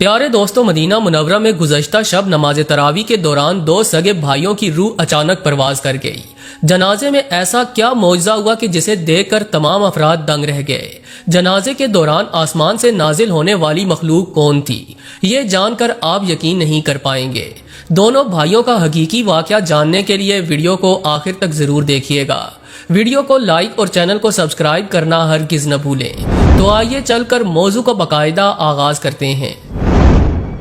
प्यारे दोस्तों, Medina Munawwara में गुज़श्ता शब नमाज तरावी के दौरान दो सगे भाइयों की रूह अचानक परवाज कर गई। जनाजे में ऐसा क्या मौजज़ा हुआ कि जिसे देखकर तमाम अफराद दंग रह गए। जनाजे के दौरान आसमान से नाजिल होने वाली मखलूक कौन थी, ये जानकर आप यकीन नहीं कर पाएंगे। दोनों भाइयों का हकीकी वाक़या जानने के लिए वीडियो को आखिर तक जरूर देखिएगा। वीडियो को लाइक और चैनल को सब्सक्राइब करना हरगिज़ न भूलें। तो आइए चलकर मौजू का बाकायदा आगाज करते हैं।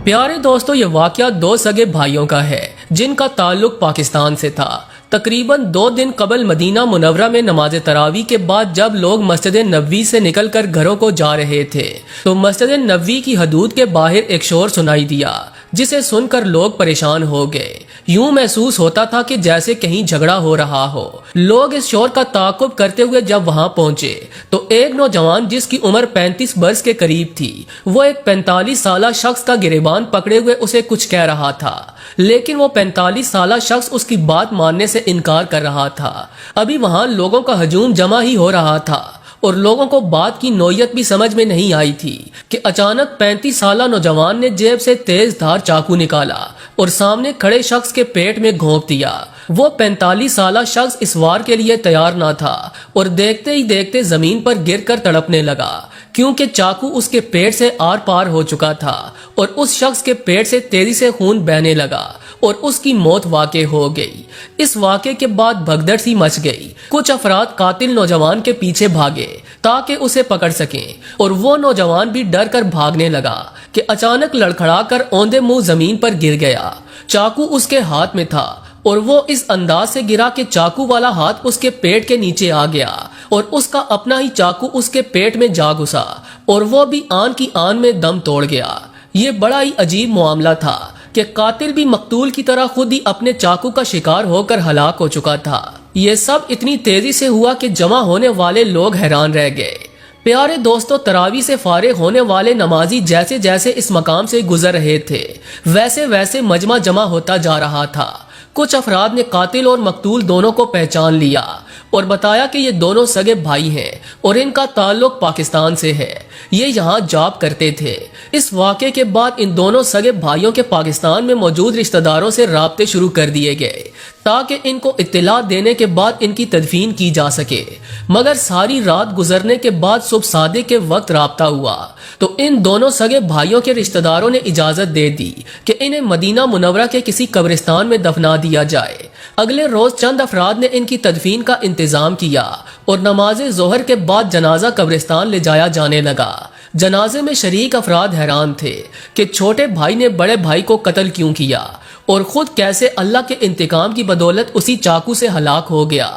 प्यारे दोस्तों, ये वाकया दो सगे भाइयों का है जिनका ताल्लुक पाकिस्तान से था। तकरीबन 2 दिन कबल मदीना मुनव्वरा में नमाज तरावी के बाद जब लोग मस्जिद नबवी से निकलकर घरों को जा रहे थे तो मस्जिद नबवी की हदूद के बाहर एक शोर सुनाई दिया, जिसे सुनकर लोग परेशान हो गए। यूं महसूस होता था कि जैसे कहीं झगड़ा हो रहा हो। लोग इस शोर का ताक़ुब करते हुए जब वहां पहुंचे तो एक नौजवान जिसकी उम्र 35 बरस के करीब थी, वो एक 45 साला शख्स का गिरेबान पकड़े हुए उसे कुछ कह रहा था, लेकिन वो 45 साला शख्स उसकी बात मानने से इनकार कर रहा था। अभी वहां लोगों का हजूम जमा ही हो रहा था और लोगों को बात की नोयत भी समझ में नहीं आई थी कि अचानक 35 साला नौजवान ने जेब से तेज धार चाकू निकाला और सामने खड़े शख्स के पेट में घोंप दिया। वो 45 साला शख्स इस वार के लिए तैयार ना था और देखते ही देखते जमीन पर गिरकर तड़पने लगा, क्योंकि चाकू उसके पेट से आर पार हो चुका था और उस शख्स के पेट से तेजी से खून बहने लगा और उसकी मौत वाक़े हो गई। इस वाक़े के बाद भगदड़ सी मच गई। कुछ अफराद कातिल नौजवान के पीछे भागे ताकि उसे पकड़ सकें और वो नौजवान भी डर कर भागने लगा कि अचानक लड़खड़ाकर औंधे मुंह जमीन पर गिर गया। चाकू उसके हाथ में था और वो इस अंदाज से गिरा कि चाकू वाला हाथ उसके पेट के नीचे आ गया और उसका अपना ही चाकू उसके पेट में जा घुसा और वो भी आन की आन में दम तोड़ गया। ये बड़ा ही अजीब मामला था कि कातिल भी मकतूल की तरह खुद ही अपने चाकू का शिकार होकर हलाक हो चुका था। ये सब इतनी तेजी से हुआ कि जमा होने वाले लोग हैरान रह गए। प्यारे दोस्तों, तरावी से फारिग होने वाले नमाजी जैसे जैसे इस मकाम से गुजर रहे थे वैसे वैसे मजमा जमा होता जा रहा था। कुछ अफराद ने कातिल और मकतूल दोनों को पहचान लिया और बताया कि ये दोनों सगे भाई हैं और इनका ताल्लुक पाकिस्तान से है। ये यहाँ जॉब करते थे। इस वाक़े के बाद इन दोनों सगे भाइयों के पाकिस्तान में मौजूद रिश्तेदारों से राब्ते शुरू कर दिए गए ताकि इनको इत्तला देने के बाद इनकी तदफीन की जा सके। मगर सारी रात गुजरने के बाद सुबह सादे के वक्त राब्ता हुआ तो इन दोनों सगे भाइयों के रिश्तेदारों ने इजाजत दे दी कि इन्हें मदीना मुनव्वरा के किसी कब्रिस्तान में दफना दिया जाए। अगले रोज चंद अफराद ने इनकी तदफीन का इंतजाम किया और नमाज जोहर के बाद जनाजा कब्रिस्तान ले जाया जाने लगा। जनाजे में शरीक अफराद हैरान थे कि छोटे भाई ने बड़े भाई को कत्ल क्यों किया और खुद कैसे अल्लाह के इंतकाम की बदौलत उसी चाकू से हलाक हो गया।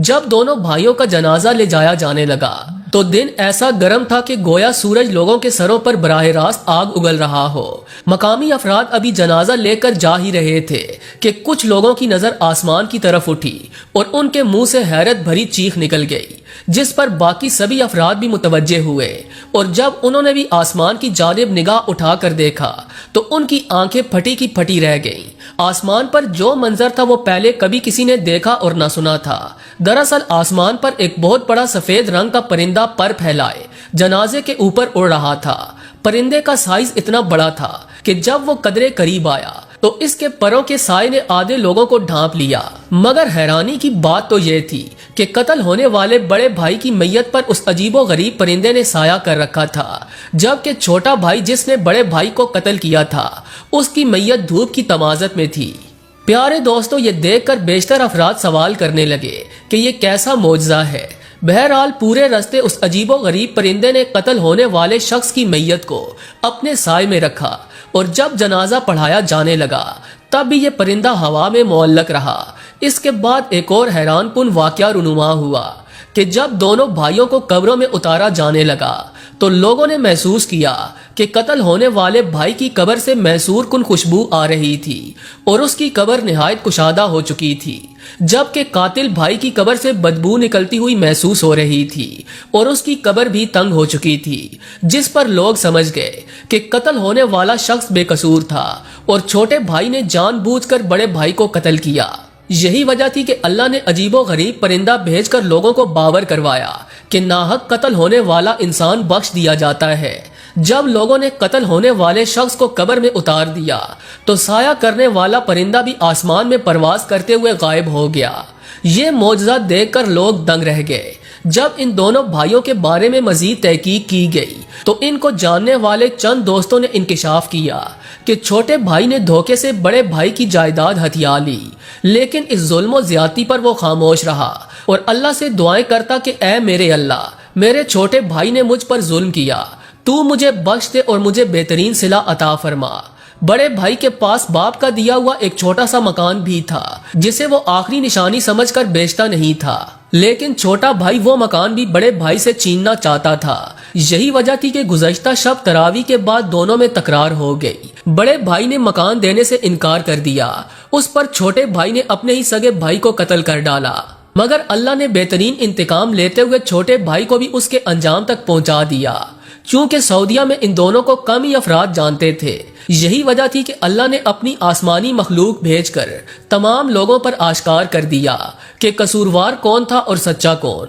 जब दोनों भाइयों का जनाजा ले जाया जाने लगा तो दिन ऐसा गर्म था कि गोया सूरज लोगों के सरों पर बराह रास्त आग उगल रहा हो। मकामी अफराद अभी जनाजा लेकर जा ही रहे थे कि कुछ लोगों की नजर आसमान की तरफ उठी और उनके मुंह से हैरत भरी चीख निकल गई, जिस पर बाकी सभी अफराद भी मुतवज्जे हुए और जब उन्होंने भी आसमान की जानिब निगाह उठाकर देखा तो उनकी आंखें फटी की फटी रह गईं। आसमान पर जो मंजर था वो पहले कभी किसी ने देखा और न सुना था। दरअसल आसमान पर एक बहुत बड़ा सफेद रंग का परिंदा पर फैलाए जनाजे के ऊपर उड़ रहा था। परिंदे का साइज इतना बड़ा था कि जब वो कदरे करीब आया तो इसके परों के साए ने आधे लोगों को ढांप लिया। मगर हैरानी की बात तो यह थी कि कत्ल होने वाले बड़े भाई की मैयत पर उस अजीबो गरीब परिंदे ने साया कर रखा था, जबकि छोटा भाई जिसने बड़े भाई को कत्ल किया था उसकी मैयत धूप की तमाजत में थी। प्यारे दोस्तों, ये देखकर बेशतर अफराद सवाल करने लगे कि ये कैसा मौजज़ा है। बहरहाल पूरे रास्ते उस अजीबो गरीब परिंदे ने कत्ल होने वाले शख्स की मैयत को अपने साए में रखा और जब जनाजा पढ़ाया जाने लगा तब भी ये परिंदा हवा में मुअल्लक रहा। इसके बाद एक और हैरानकुन वाक़या रुनुमा हुआ कि जब दोनों भाइयों को कब्रों में उतारा जाने लगा तो लोगों ने महसूस किया कि कत्ल होने वाले भाई की कब्र से मैसूर कुन खुशबू आ रही थी और उसकी कब्र निहायत कुशादा हो चुकी थी, जबकि कातिल भाई की कब्र से बदबू निकलती हुई महसूस हो रही थी और उसकी कब्र भी तंग हो चुकी थी, जिस पर लोग समझ गए कि कत्ल होने वाला शख्स बेकसूर था और छोटे भाई ने जानबूझकर बड़े भाई को कत्ल किया। यही वजह थी कि अल्लाह ने अजीबो गरीब परिंदा भेजकर लोगों को बावर करवाया कि नाहक कत्ल होने वाला इंसान बख्श दिया जाता है। جب لوگوں نے قتل ہونے والے شخص کو قبر میں اتار دیا تو سایہ کرنے والا پرندہ بھی آسمان میں پرواز کرتے ہوئے غائب ہو گیا۔ یہ معجزہ دیکھ کر لوگ دنگ رہ گئے۔ جب ان دونوں بھائیوں کے بارے میں مزید تحقیق کی گئی تو ان کو جاننے والے چند دوستوں نے انکشاف کیا کہ چھوٹے بھائی نے دھوکے سے بڑے بھائی کی جائیداد ہتھیا لی، لیکن اس ظلم و زیادتی پر وہ خاموش رہا اور اللہ سے دعائیں کرتا کہ اے میرے اللہ، میرے چھوٹے بھائی نے مجھ پر ظلم کیا، تو مجھے بخش دے اور مجھے بہترین صلہ عطا فرما۔ بڑے بھائی کے پاس باپ کا دیا ہوا ایک چھوٹا سا مکان بھی تھا جسے وہ آخری نشانی سمجھ کر بیچتا نہیں تھا، لیکن چھوٹا بھائی وہ مکان بھی بڑے بھائی سے چھیننا چاہتا تھا۔ یہی وجہ تھی کہ گزشتہ شب تراویح کے بعد دونوں میں تکرار ہو گئی۔ بڑے بھائی نے مکان دینے سے انکار کر دیا، اس پر چھوٹے بھائی نے اپنے ہی سگے بھائی کو قتل کر ڈالا، مگر اللہ نے بہترین انتقام لیتے ہوئے چھوٹے بھائی کو بھی اس کے انجام تک پہنچا دیا۔ چونکہ سعودیہ میں ان دونوں کو کم ہی افراد جانتے تھے، یہی وجہ تھی کہ اللہ نے اپنی آسمانی مخلوق بھیج کر تمام لوگوں پر آشکار کر دیا کہ قصوروار کون تھا اور سچا کون۔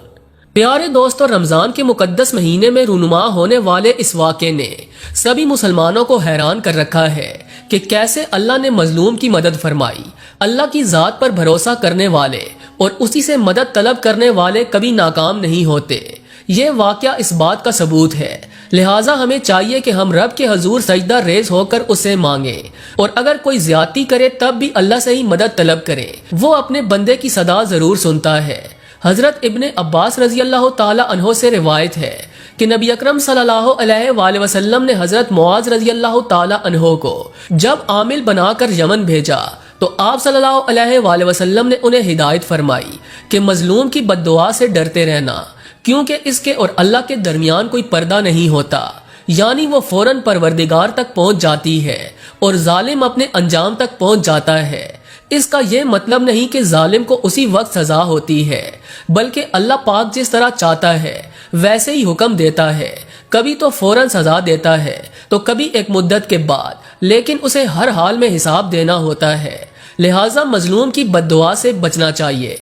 پیارے دوستو، رمضان کے مقدس مہینے میں رونما ہونے والے اس واقعے نے سبھی مسلمانوں کو حیران کر رکھا ہے کہ کیسے اللہ نے مظلوم کی مدد فرمائی۔ اللہ کی ذات پر بھروسہ کرنے والے اور اسی سے مدد طلب کرنے والے کبھی ناکام نہیں ہوتے۔ یہ واقعہ اس بات کا ثبوت ہے، لہٰذا ہمیں چاہیے کہ ہم رب کے حضور سجدہ ریز ہو کر اسے مانگیں، اور اگر کوئی زیادتی کرے تب بھی اللہ سے ہی مدد طلب کریں، وہ اپنے بندے کی صدا ضرور سنتا ہے۔ حضرت ابن عباس رضی اللہ تعالی عنہ سے روایت ہے کہ نبی اکرم صلی اللہ علیہ وآلہ وسلم نے حضرت معاذ رضی اللہ تعالی عنہ کو جب عامل بنا کر یمن بھیجا تو آپ صلی اللہ علیہ وآلہ وسلم نے انہیں ہدایت فرمائی کہ مظلوم کی بد دعا سے ڈرتے رہنا، کیونکہ اس کے اور اللہ کے درمیان کوئی پردہ نہیں ہوتا، یعنی وہ فوراً پروردگار تک پہنچ جاتی ہے اور ظالم اپنے انجام تک پہنچ جاتا ہے۔ اس کا یہ مطلب نہیں کہ ظالم کو اسی وقت سزا ہوتی ہے، بلکہ اللہ پاک جس طرح چاہتا ہے ویسے ہی حکم دیتا ہے، کبھی تو فوراً سزا دیتا ہے تو کبھی ایک مدت کے بعد، لیکن اسے ہر حال میں حساب دینا ہوتا ہے، لہٰذا مظلوم کی بد دعا سے بچنا چاہیے۔